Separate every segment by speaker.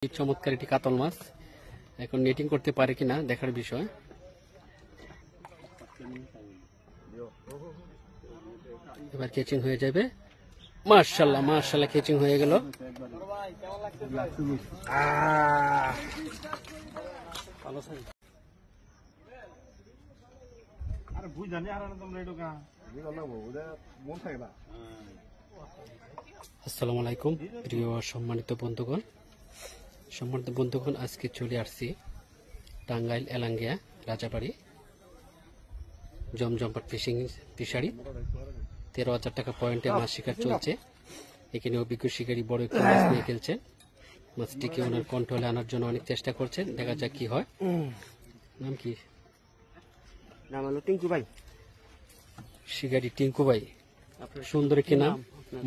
Speaker 1: চমৎকার একটি কাতল মাছ এখন নেটিং করতে পারে কিনা দেখার বিষয়। এবার ক্যাচিং হয়ে যাবে। মাশাআল্লাহ মাশাআল্লাহ ক্যাচিং হয়ে গেল। আসসালামু আলাইকুম প্রিয় সম্মানিত বন্ধুগণ, আজকে চলে আসছি টাঙ্গাইল এলাঙ্গিয়া রাজাবাড়ি জমজমপাট ফিশিং ফিশারি। 13,000 টাকা পয়েন্টে মাছ শিকার চলছে। এখানে অভিজ্ঞ শিকারী বড় একটি মাছ নিয়ে খেলছেন। মাছটিকে ওনার কন্ট্রোলে আনার জন্য অনেক চেষ্টা করছেন, দেখা যাক কি হয়। নাম কি?
Speaker 2: নাম হলো টিঙ্কু ভাই।
Speaker 1: শিকারী টিঙ্কু ভাই, সুন্দর একটি নাম,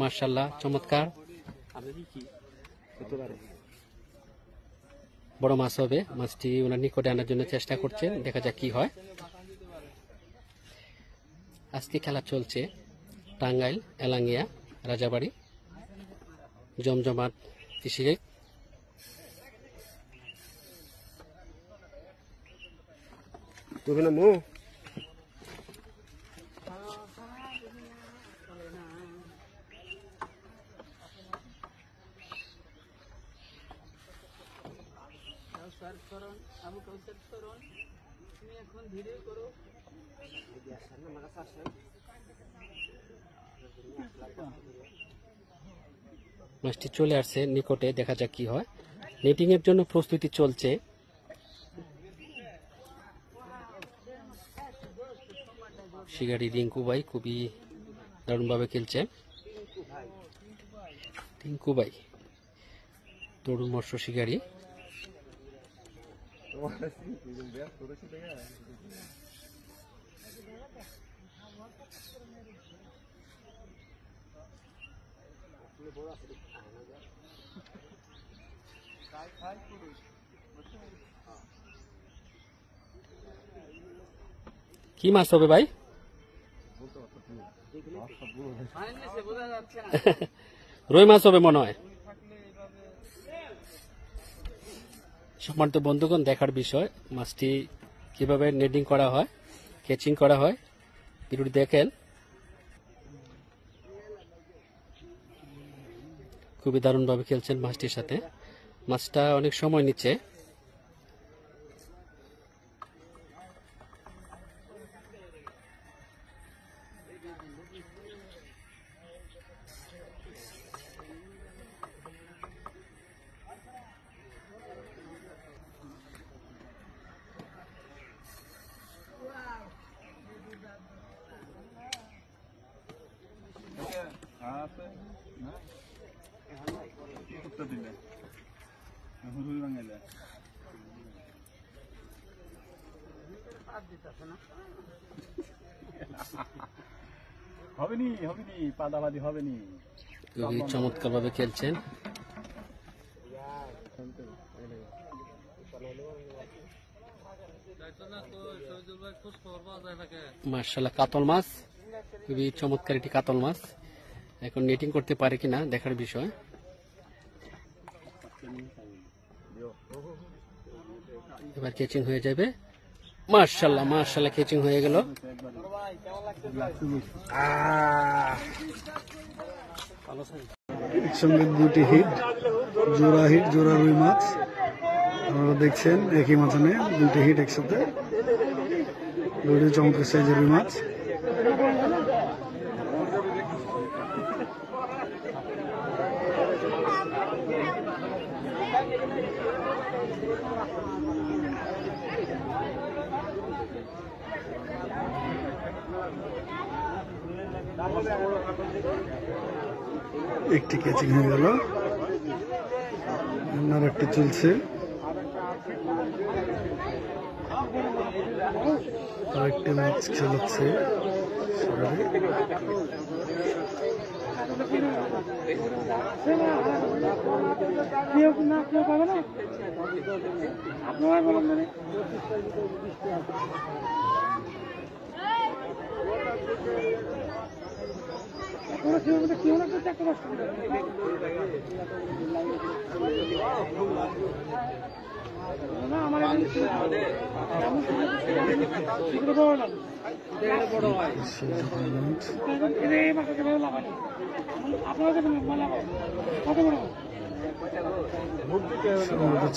Speaker 1: মাশাআল্লাহ চমৎকার। বড় মাছ হবে, মাছটি ওনার নিকটে আনার জন্য চেষ্টা করছেন, দেখা যাক কি হয়। আজকে খেলা চলছে টাঙ্গাইল এলাঙ্গিয়া রাজাবাড়ি জমজমাট ফিশিং। মাছটি চলে আসছে নিকটে, দেখা যাক কি হয়। নেটিং এর জন্য প্রস্তুতি চলছে। শিকারী রিঙ্কু ভাই খুবই দারুণভাবে খেলছে। টিঙ্কু ভাই তরুণ মৎস্য শিকারী। কি মাছ হবে ভাই? রুই মাছ হবে মনে হয়। সম্মানিত বন্ধুগণ, দেখার বিষয় মাছটি কিভাবে নেটিং করা হয়, ক্যাচিং করা হয়, ভিডিওটি দেখেন। খুবই দারুণভাবে খেলছেন মাছটির সাথে। মাছটা অনেক সময় নিচ্ছে। খুবই চমৎকার ভাবে খেলছেন। মাশাআল্লাহ কাতল মাছ, খুবই চমৎকার একটি কাতল মাছ এখন নেটিং করতে পারে কিনা দেখার বিষয়। এবার ক্যাচিং হয়ে যাবে। মাশাআল্লাহ মাশাআল্লাহ ক্যাচিং হয়ে গেল।
Speaker 3: একসঙ্গে দুটি হিট, জোড়া রুই মাছ আপনারা দেখছেন। একই মাথানে দুটি হিট একসাথে, দুটি চমৎকার সাইজের রুই মাছ। একটি ক্যাচিং হয়ে গেল, আর একটি চলছে। আরেকটি মাছ খেলাচ্ছে।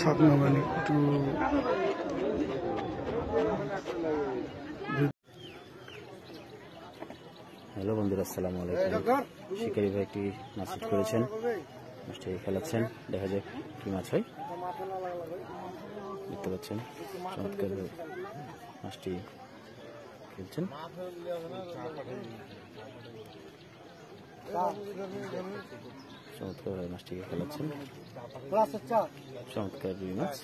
Speaker 3: ছাপনা মানে একটু
Speaker 4: হ্যালো বন্ধুরা, আসসালামু আলাইকুম। শিকারি ভাই একটি মাছ হিট করেছেন, মাছটি খেলাচ্ছেন, দেখা যাক কি মাছ হয়। দেখতে পাচ্ছেন চমৎকার মাছটি খেলছেন। চমৎকার ভাবে মাছটিকে খেলাচ্ছেন, চমৎকার রুই মাছ,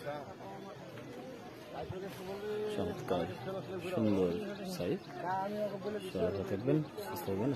Speaker 4: চমৎকার সুন্দর সাইজ। সবাই ভালো থাকবেন, সুস্থ থাকবেন।